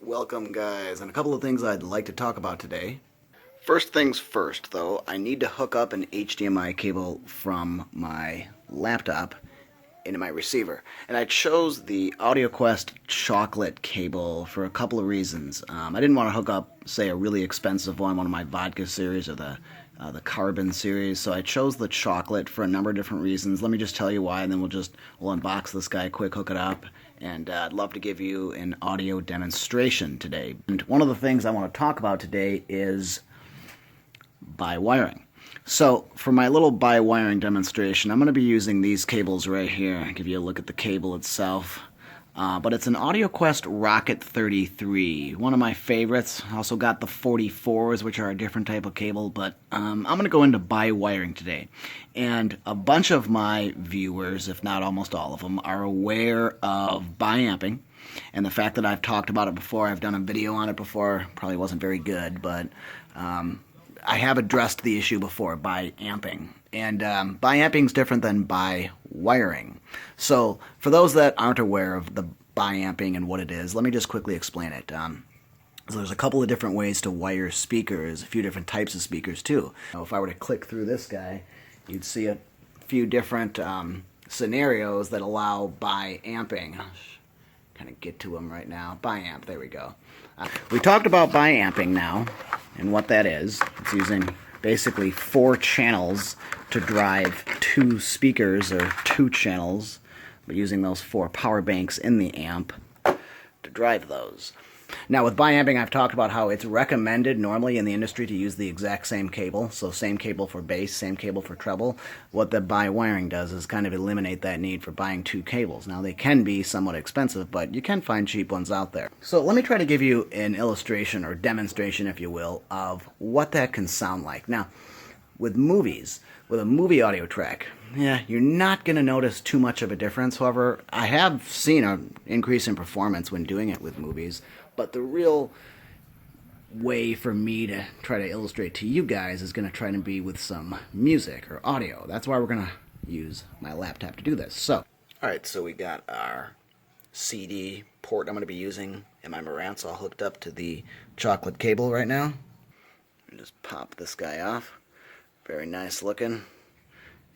Welcome guys, and a couple of things I'd like to talk about today. First things first though, I need to hook up an HDMI cable from my laptop into my receiver. And I chose the Audioquest chocolate cable for a couple of reasons. I didn't want to hook up, say, a really expensive one of my vodka series or the carbon series, so I chose the chocolate for a number of different reasons. Let me just tell you why, and then we'll unbox this guy quick, hook it up, and I'd love to give you an audio demonstration today. And one of the things I want to talk about today is by wiring. So for my little by wiring demonstration, I'm going to be using these cables right here. I'll give you a look at the cable itself. But it's an Audioquest Rocket 33, one of my favorites. I also got the 44s, which are a different type of cable, but I'm going to go into by wiring today. And a bunch of my viewers, if not almost all of them, are aware of bi-amping. And the fact that I've talked about it before, I've done a video on it before, probably wasn't very good, but I have addressed the issue before, by amping. And bi-amping is different than by wiring. So for those that aren't aware of the bi-amping and what it is, let me just quickly explain it. So there's a couple of different ways to wire speakers, a few different types of speakers too. Now, if I were to click through this guy, you'd see a few different scenarios that allow bi-amping. I'll kind of get to them right now. Bi-amp, there we go. We talked about bi-amping now and what that is. It's using basically 4 channels to drive 2 speakers or 2 channels, but using those 4 power banks in the amp to drive those. Now with bi-amping, I've talked about how it's recommended normally in the industry to use the exact same cable, so same cable for bass, same cable for treble. What the bi-wiring does is kind of eliminate that need for buying 2 cables. Now they can be somewhat expensive, but you can find cheap ones out there. So let me try to give you an illustration or demonstration, if you will, of what that can sound like. Now, with movies, with a movie audio track, yeah, you're not going to notice too much of a difference. However, I have seen an increase in performance when doing it with movies. But the real way for me to try to illustrate to you guys is going to try to be with some music or audio. That's why we're going to use my laptop to do this. So, alright, so we got our CD port I'm going to be using in my Marantz all hooked up to the chocolate cable right now. And just pop this guy off. Very nice looking.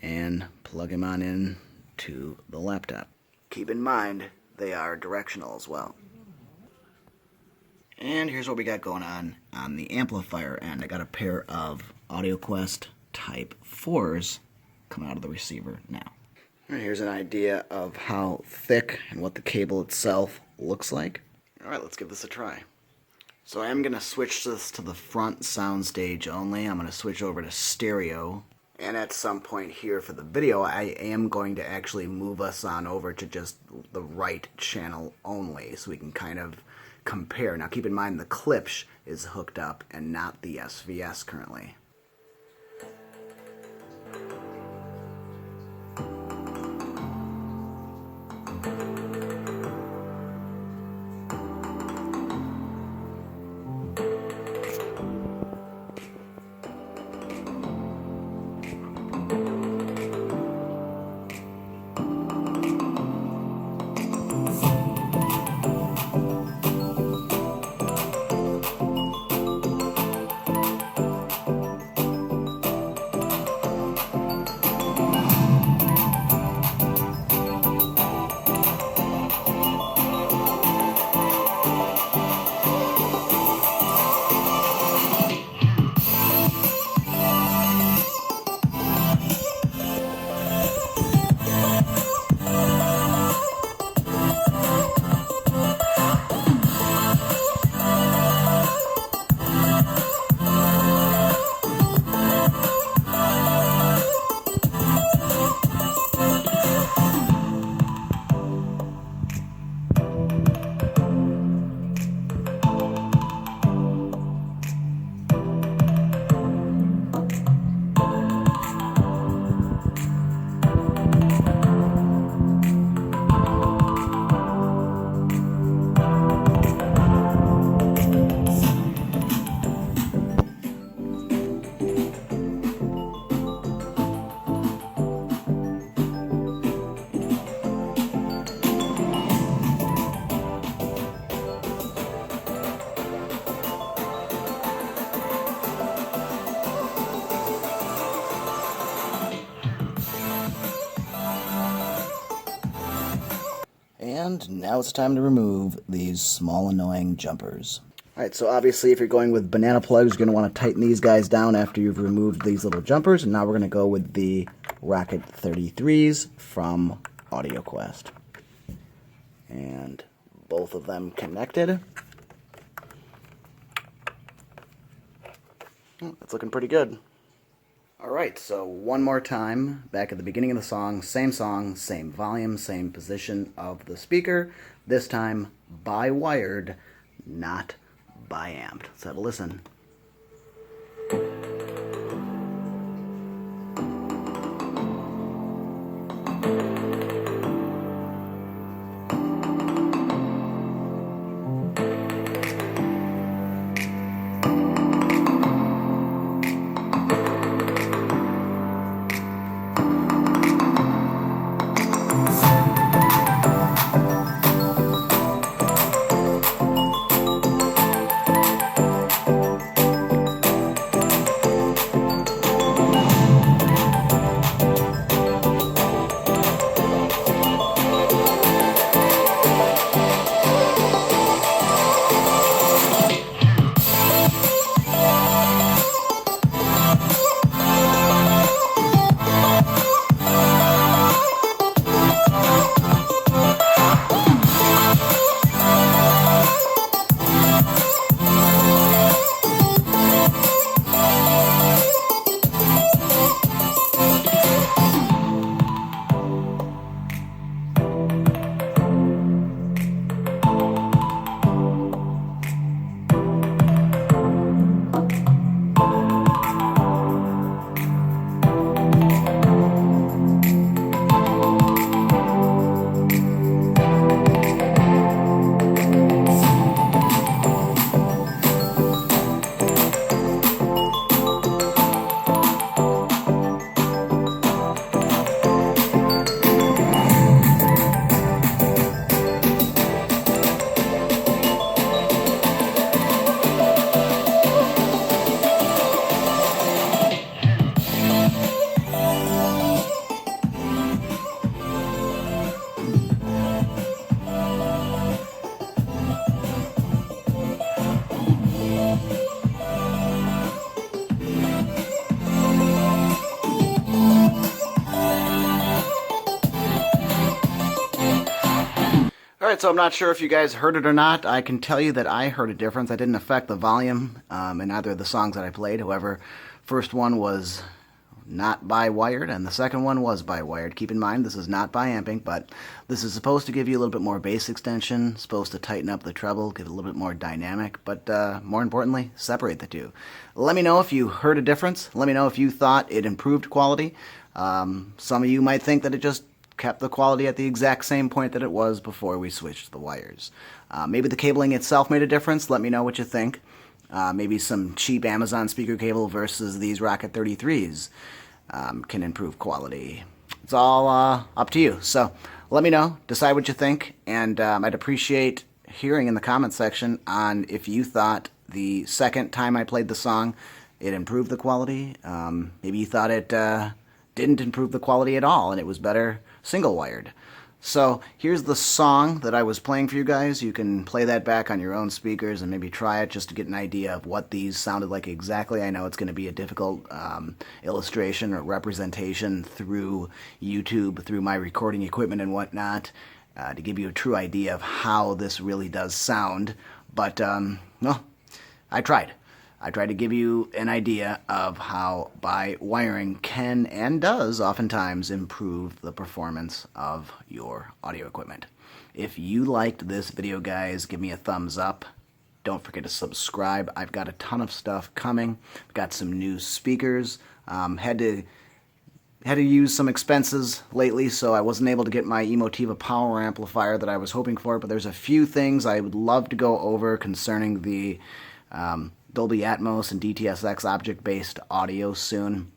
And plug him on in to the laptop. Keep in mind, they are directional as well. And here's what we got going on the amplifier end. I got a pair of Audioquest Type 4s coming out of the receiver now. And here's an idea of how thick and what the cable itself looks like. Alright, let's give this a try. So I am going to switch this to the front soundstage only. I'm going to switch over to stereo. And at some point here for the video, I am going to actually move us on over to just the right channel only, so we can kind of compare. Now keep in mind the Klipsch is hooked up and not the SVS currently. And now it's time to remove these small annoying jumpers. Alright, so obviously if you're going with banana plugs, you're going to want to tighten these guys down after you've removed these little jumpers. And now we're going to go with the Rocket 33s from Audioquest. And both of them connected. Oh, that's looking pretty good. Alright, so one more time, back at the beginning of the song, same volume, same position of the speaker, this time by-wired, not by-amped. Let's have a listen. Alright, so I'm not sure if you guys heard it or not. I can tell you that I heard a difference. I didn't affect the volume in either of the songs that I played. However, first one was not by-wired, and the second one was by-wired. Keep in mind, this is not by-amping, but this is supposed to give you a little bit more bass extension, supposed to tighten up the treble, give it a little bit more dynamic, but more importantly, separate the two. Let me know if you heard a difference. Let me know if you thought it improved quality. Some of you might think that it just kept the quality at the exact same point that it was before we switched the wires. Maybe the cabling itself made a difference. Let me know what you think. Maybe some cheap Amazon speaker cable versus these Rocket 33s can improve quality. It's all up to you. So let me know, decide what you think, and I'd appreciate hearing in the comments section on if you thought the second time I played the song it improved the quality. Maybe you thought it didn't improve the quality at all and it was better single-wired. So here's the song that I was playing for you guys. You can play that back on your own speakers and maybe try it just to get an idea of what these sounded like exactly. I know it's going to be a difficult illustration or representation through YouTube, through my recording equipment and whatnot, to give you a true idea of how this really does sound. But, well, I tried. I try to give you an idea of how by-wiring can and does oftentimes improve the performance of your audio equipment. If you liked this video, guys, give me a thumbs up. Don't forget to subscribe. I've got a ton of stuff coming. I've got some new speakers. Had to use some expenses lately, so I wasn't able to get my Emotiva power amplifier that I was hoping for, but there's a few things I would love to go over concerning the Dolby Atmos and DTS:X object-based audio soon.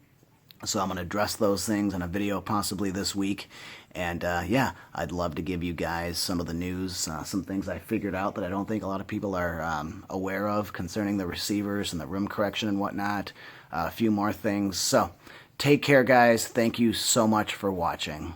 So I'm going to address those things in a video possibly this week. And yeah, I'd love to give you guys some of the news, some things I figured out that I don't think a lot of people are aware of concerning the receivers and the room correction and whatnot. A few more things. So take care, guys. Thank you so much for watching.